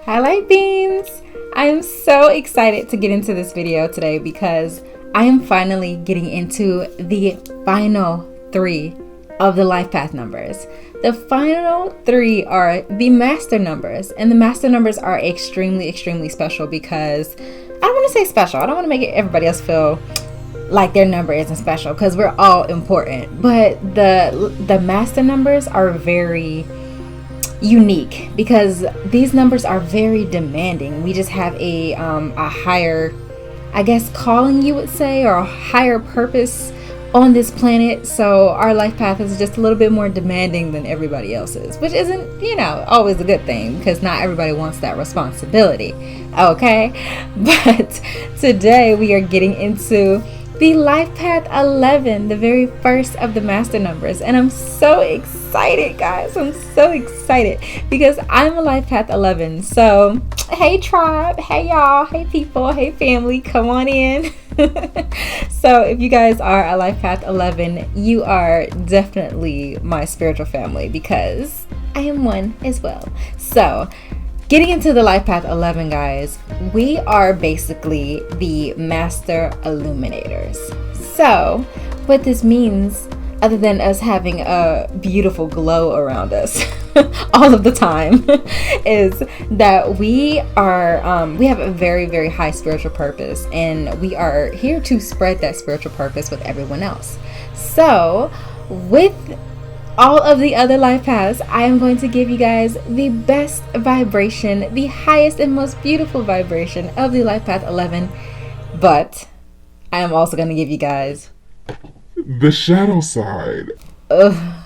Hi light beams! I am so excited to get into this video today because I am finally getting into the final 3 of the life path numbers. The final 3 are the master numbers, and the master numbers are extremely special because I don't want to say special. I don't want to make everybody else feel like their number isn't special because we're all important, but the master numbers are very unique because these numbers are very demanding. We just have a higher, I guess, calling, you would say, or a higher purpose on this planet. So our life path is just a little bit more demanding than everybody else's, which isn't, always a good thing because not everybody wants that responsibility. Okay, but today we are getting into the life path 11, the very first of the master numbers, and I'm so excited, guys. I'm so excited because I'm a life path 11. So hey tribe, hey y'all, hey people, hey family, come on in. So if you guys are a life path 11, you are definitely my spiritual family because I am one as well. So getting into the life path 11, guys, we are basically the master illuminators. So what this means, other than us having a beautiful glow around us all of the time, is that we have a very high spiritual purpose, and we are here to spread that spiritual purpose with everyone else. So with all of the other life paths, I am going to give you guys the best vibration, the highest and most beautiful vibration of the life path 11. But I am also going to give you guys the shadow side. Oh,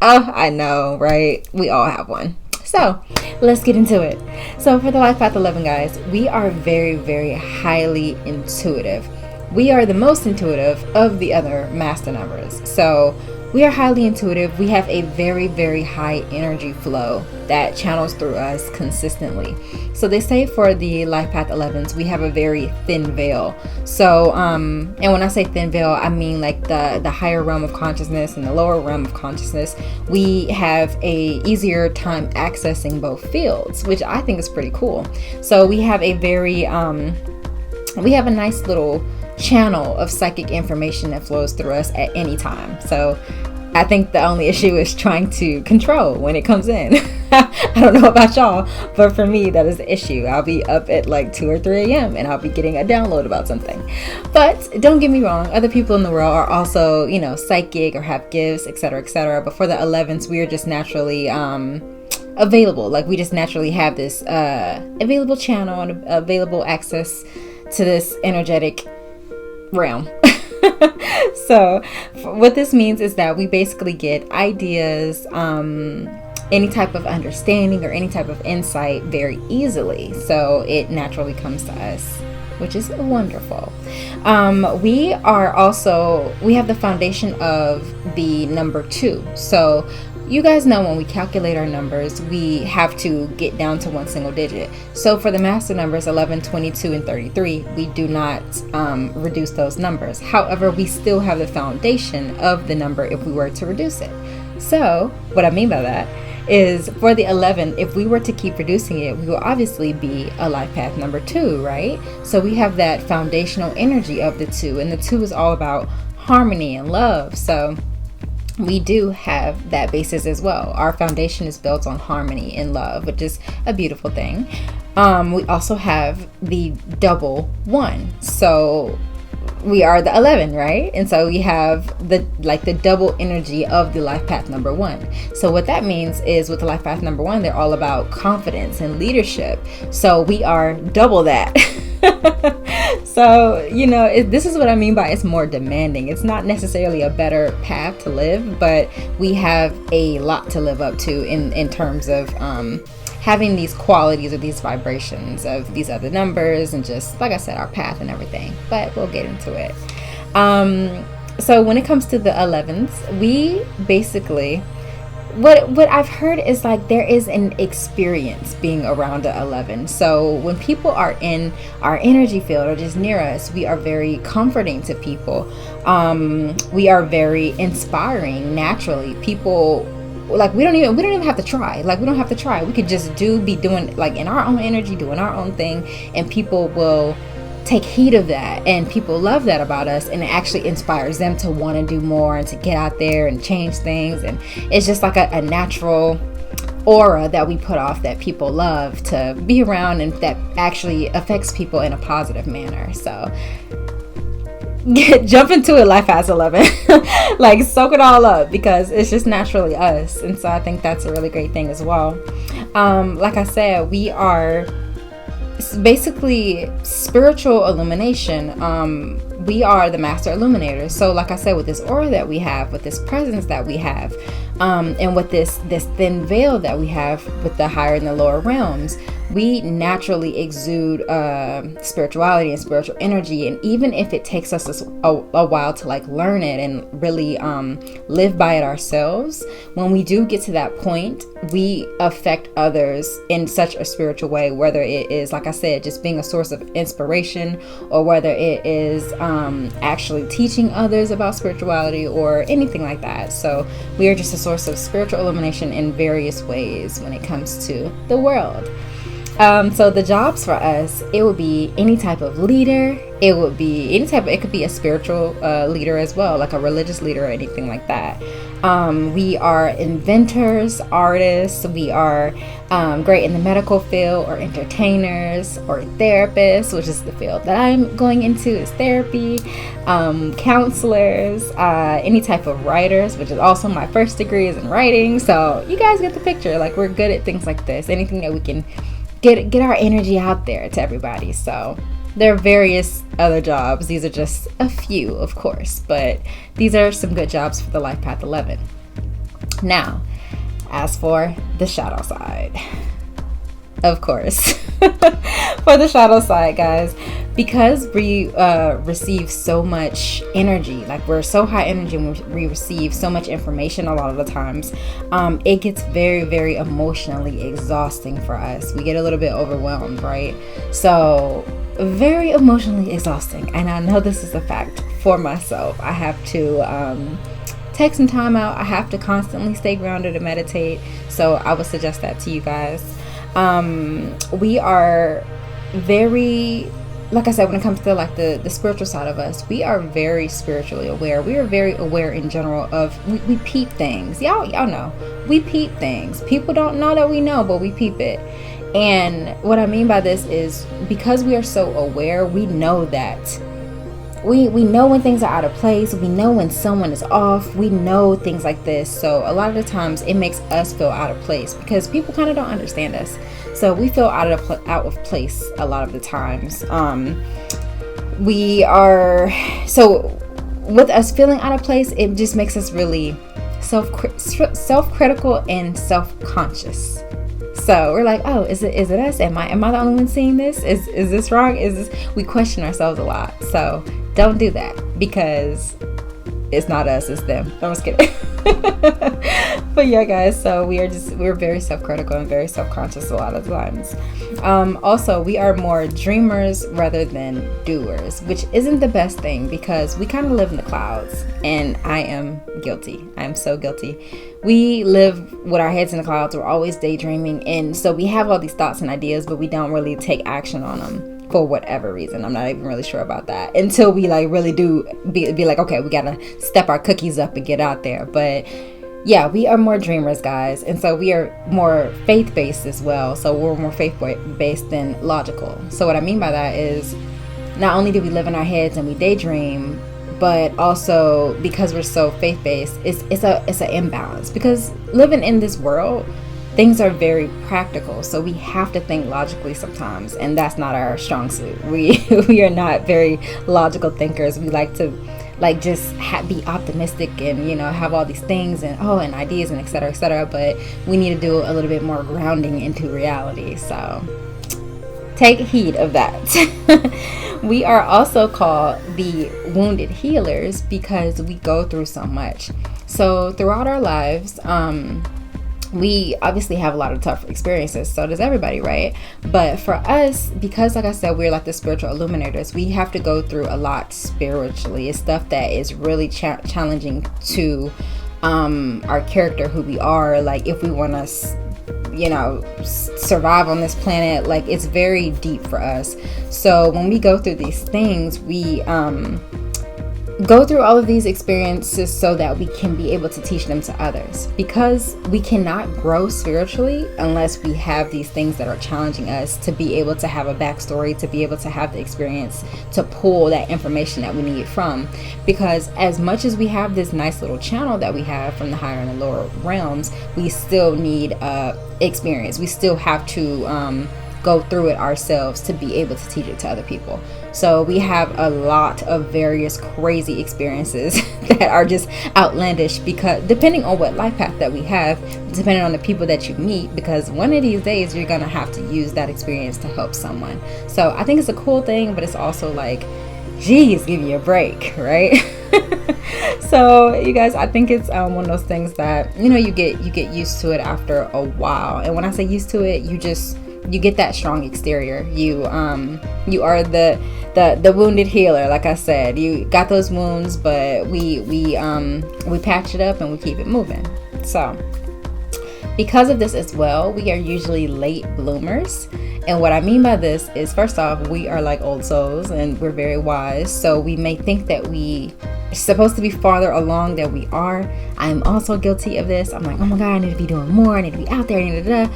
I know, right? We all have one. So let's get into it. So for the life path 11, guys, we are very highly intuitive. We are the most intuitive of the other master numbers. So we are highly intuitive. We have a very high energy flow that channels through us consistently. So they say for the life path 11s, we have a very thin veil. So, and when I say thin veil, I mean like the higher realm of consciousness and the lower realm of consciousness. We have a easier time accessing both fields, which I think is pretty cool. So we have a we have a nice little channel of psychic information that flows through us at any time. So I think the only issue is trying to control when it comes in. I don't know about y'all, but for me that is the issue. I'll be up at like 2 or 3 a.m. and I'll be getting a download about something. But don't get me wrong, other people in the world are also, psychic or have gifts, etc. But for the 11s, we are just naturally available. Like we just naturally have this available channel and available access to this energetic realm. So what this means is that we basically get ideas, any type of understanding or any type of insight very easily. So it naturally comes to us, which is wonderful. We have the foundation of the number 2. So you guys know when we calculate our numbers, we have to get down to one single digit. So for the master numbers 11, 22, and 33, we do not reduce those numbers. However, we still have the foundation of the number if we were to reduce it. So what I mean by that is for the 11, if we were to keep reducing it, we will obviously be a life path number 2, right? So we have that foundational energy of the 2, and the 2 is all about harmony and love. So we do have that basis as well. Our foundation is built on harmony and love, which is a beautiful thing. We also have the double 1. So we are the 11, right? And so we have the double energy of the life path number 1. So what that means is with the life path number 1, they're all about confidence and leadership. So we are double that. So, this is what I mean by it's more demanding. It's not necessarily a better path to live, but we have a lot to live up to in terms of having these qualities or these vibrations of these other numbers and just, like I said, our path and everything. But we'll get into it. So when it comes to the 11s, we basically, what I've heard is like there is an experience being around the 11. So when people are in our energy field or just near us, we are very comforting to people. We are very inspiring naturally. People like we don't even have to try. Like we don't have to try. We could just be doing like in our own energy, doing our own thing, and people will take heed of that, and people love that about us, and it actually inspires them to want to do more and to get out there and change things. And it's just like a natural aura that we put off that people love to be around, and that actually affects people in a positive manner. So jump into it, Life Past 11. Like soak it all up, because it's just naturally us. And so I think that's a really great thing as well. Like I said, we are basically spiritual illumination. We are the master illuminators. So like I said, with this aura that we have, with this presence that we have, and with this thin veil that we have with the higher and the lower realms, we naturally exude spirituality and spiritual energy. And even if it takes us a while to like learn it and really live by it ourselves, when we do get to that point, we affect others in such a spiritual way, whether it is, like I said, just being a source of inspiration, or whether it is actually teaching others about spirituality or anything like that. So we are just a source of spiritual illumination in various ways when it comes to the world. So the jobs for us, it would be any type of leader. It would be it could be a spiritual leader as well, like a religious leader or anything like that. We are inventors, artists. We are great in the medical field, or entertainers, or therapists, which is the field that I'm going into, is therapy. Counselors, any type of writers, which is also my first degree is in writing. So you guys get the picture. Like we're good at things like this. Anything that we can get our energy out there to everybody. So there are various other jobs. These are just a few, of course, but these are some good jobs for the Life Path 11. Now, as for the shadow side, of course, for the shadow side, guys, because we receive so much energy, like we're so high energy, and we receive so much information a lot of the times, it gets very, very emotionally exhausting for us. We get a little bit overwhelmed, right? So very emotionally exhausting. And I know this is a fact for myself. I have to take some time out. I have to constantly stay grounded and meditate. So I would suggest that to you guys. We are very, like I said, when it comes to like the spiritual side of us, we are very spiritually aware. We are very aware in general of, we peep things. Y'all know, we peep things. People don't know that we know, but we peep it. And what I mean by this is, because we are so aware, we know that we know when things are out of place. We know when someone is off. We know things like this. So a lot of the times it makes us feel out of place, because people kind of don't understand us. So we feel out of place a lot of the times. We are, so with us feeling out of place, it just makes us really self-critical and self-conscious. So we're like, oh, is it us? Am I the only one seeing this? Is this wrong? We question ourselves a lot. So don't do that, because it's not us, it's them. I'm just kidding. But yeah, guys, so we're very self-critical and very self-conscious a lot of times. Also, we are more dreamers rather than doers, which isn't the best thing, because we kind of live in the clouds, and I am guilty. I am so guilty. We live with our heads in the clouds. We're always daydreaming, and so we have all these thoughts and ideas, but we don't really take action on them for whatever reason. I'm not even really sure about that until we like really do be like, okay, we gotta step our cookies up and get out there. But yeah, we are more dreamers, guys, and so we are more faith-based as well. So we're more faith-based than logical. So what I mean by that is, not only do we live in our heads and we daydream, but also because we're so faith-based, it's an imbalance, because living in this world, things are very practical, so we have to think logically sometimes, and that's not our strong suit. We are not very logical thinkers. We like to just be optimistic and have all these things and ideas and etc., but we need to do a little bit more grounding into reality. So take heed of that. We are also called the wounded healers, because we go through so much. So throughout our lives, we obviously have a lot of tough experiences. So does everybody, right? But for us, because like I said, we're like the spiritual illuminators, we have to go through a lot spiritually. It's stuff that is really challenging to our character, who we are, like if we want to survive on this planet. Like it's very deep for us. So when we go through these things, we go through all of these experiences so that we can be able to teach them to others, because we cannot grow spiritually unless we have these things that are challenging us, to be able to have a backstory, to be able to have the experience to pull that information that we need from. Because as much as we have this nice little channel that we have from the higher and the lower realms, we still need experience. We still have to go through it ourselves to be able to teach it to other people. So we have a lot of various crazy experiences that are just outlandish, because depending on what life path that we have, depending on the people that you meet, because one of these days you're gonna have to use that experience to help someone. So I think it's a cool thing, but it's also like, geez, give me a break, right? So you guys, I think it's one of those things that you get used to it after a while. And when I say used to it, you get that strong exterior. You are the wounded healer. Like I said, you got those wounds, but we patch it up and we keep it moving. So because of this as well, we are usually late bloomers. And what I mean by this is, first off, we are like old souls and we're very wise. So we may think that we are supposed to be farther along than we are. I am also guilty of this. I'm like, oh my God, I need to be doing more. I need to be out there.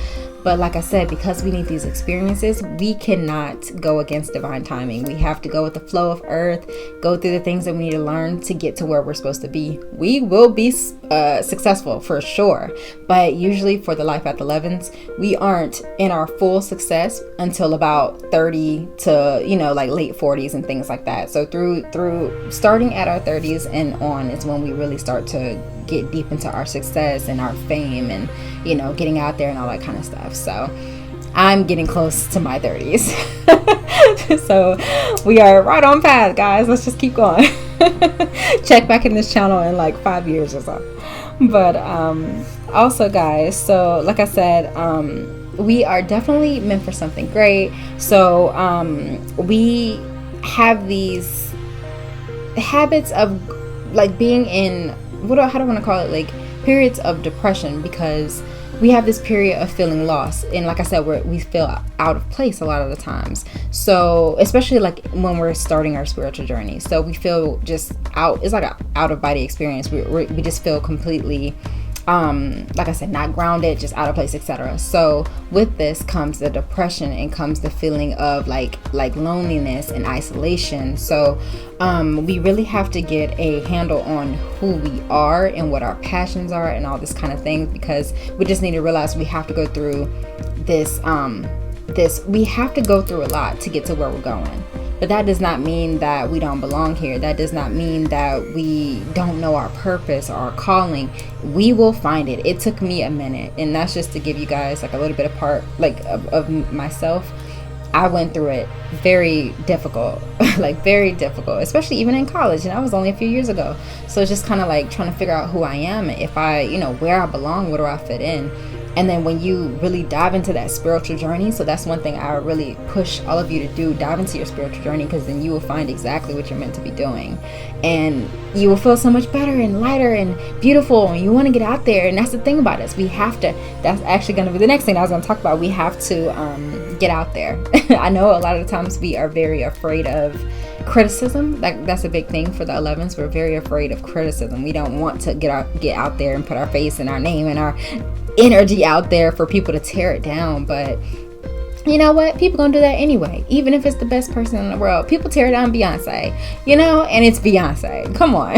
But like I said, because we need these experiences, we cannot go against divine timing. We have to go with the flow of earth, go through the things that we need to learn to get to where we're supposed to be. We will be successful for sure. But usually for the Life Path 11s, we aren't in our full success until about 30 to, like late 40s and things like that. So through starting at our 30s and on is when we really start to get deep into our success and our fame and getting out there and all that kind of stuff. So I'm getting close to my 30s. So we are right on path, guys. Let's just keep going. Check back in this channel in like 5 years or so. But also, guys, so like I said, we are definitely meant for something great. So we have these habits of like being in how do I want to call it, like periods of depression, because we have this period of feeling lost. And like I said, we feel out of place a lot of the times. So especially like when we're starting our spiritual journey, so we feel just out. It's like an out of body experience. We just feel completely like I said, not grounded, just out of place, etc. So with this comes the depression and comes the feeling of like loneliness and isolation. So we really have to get a handle on who we are and what our passions are and all this kind of things, because we just need to realize we have to go through this we have to go through a lot to get to where we're going. But that does not mean that we don't belong here. That does not mean that we don't know our purpose or our calling. We will find it. It took me a minute, and that's just to give you guys like a little bit of myself. I went through it very difficult, like very difficult, especially even in college. And that was only a few years ago. So it's just kind of like trying to figure out who I am, if I, where I belong, where do I fit in. And then when you really dive into that spiritual journey, so that's one thing I really push all of you to do, dive into your spiritual journey, because then you will find exactly what you're meant to be doing. And you will feel so much better and lighter and beautiful, and you want to get out there. And that's the thing about us. We have to, that's actually going to be the next thing I was going to talk about. We have to get out there. I know a lot of the times we are very afraid of criticism. That's a big thing for the 11s. We're very afraid of criticism. We don't want to get out there and put our face and our name and our energy out there for people to tear it down. But you know what, people gonna do that anyway, even if it's the best person in the world. People tear down Beyonce, and it's Beyonce, come on.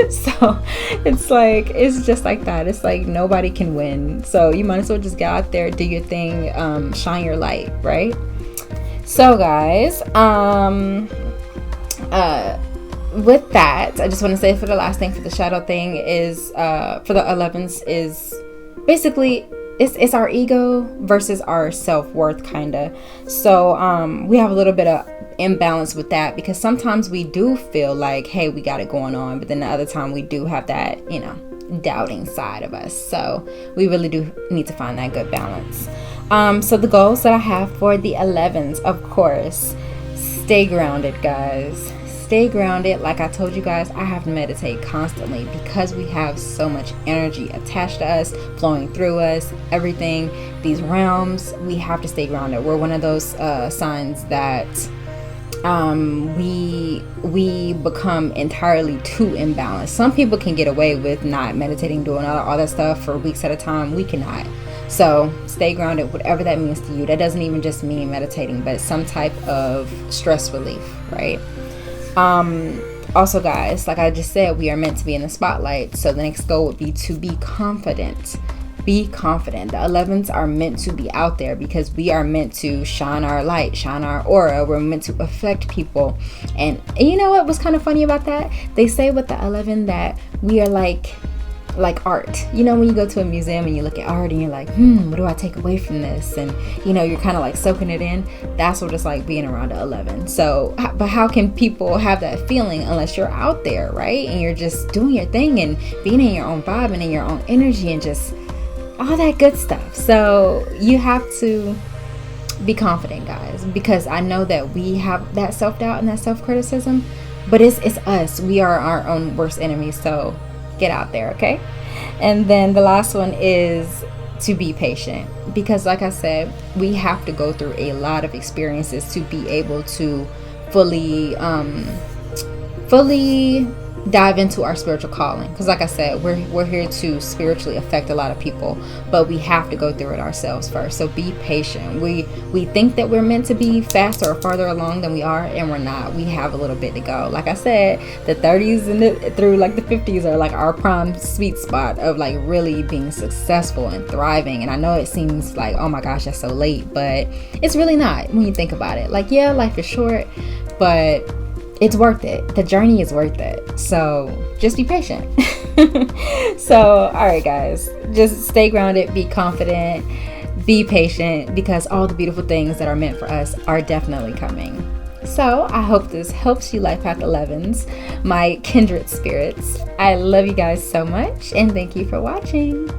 So it's like, it's just like that. It's like nobody can win, so you might as well just get out there, do your thing, shine your light, right? So guys, with that, I just want to say for the last thing, for the shadow thing, is for the 11s is basically it's our ego versus our self-worth, kind of. So we have a little bit of imbalance with that, because sometimes we do feel like, hey, we got it going on, but then the other time we do have that doubting side of us. So we really do need to find that good balance. So the goals that I have for the 11s, of course, stay grounded, guys. stay grounded. Like I told you guys, I have to meditate constantly because we have so much energy attached to us, flowing through us, everything, these realms. We have to stay grounded. We're one of those signs that we become entirely too imbalanced. Some people can get away with not meditating, doing all that stuff for weeks at a time. We cannot. So stay grounded, whatever that means to you. That doesn't even just mean meditating, but some type of stress relief, right? Also, guys, like I just said, we are meant to be in the spotlight. So the next goal would be to be confident. Be confident. The 11s are meant to be out there because we are meant to shine our light, shine our aura. We're meant to affect people. And you know what was kind of funny about that? They say with the 11 that we are like art. You know, when you go to a museum and you look at art and you're like, what do I take away from this? And you know, you're kind of like soaking it in. That's what it's like being around the 11. So, but how can people have that feeling unless you're out there, right? And you're just doing your thing and being in your own vibe and in your own energy and just all that good stuff. So you have to be confident, guys, because I know that we have that self-doubt and that self-criticism, but it's us. We are our own worst enemies. So get out there, okay? And then the last one is to be patient, because like I said, we have to go through a lot of experiences to be able to fully dive into our spiritual calling. Because like I said, we're here to spiritually affect a lot of people, but we have to go through it ourselves first. So be patient. We think that we're meant to be faster or farther along than we are, and we're not. We have a little bit to go. Like I said, the 30s and through like the 50s are like our prime sweet spot of like really being successful and thriving. And I know it seems like, oh my gosh, that's so late, but it's really not when you think about it. Like, yeah, life is short, but it's worth it. The journey is worth it. So just be patient. So, all right, guys, just stay grounded, be confident, be patient, because all the beautiful things that are meant for us are definitely coming. So I hope this helps you, Life Path 11s, my kindred spirits. I love you guys so much, and thank you for watching.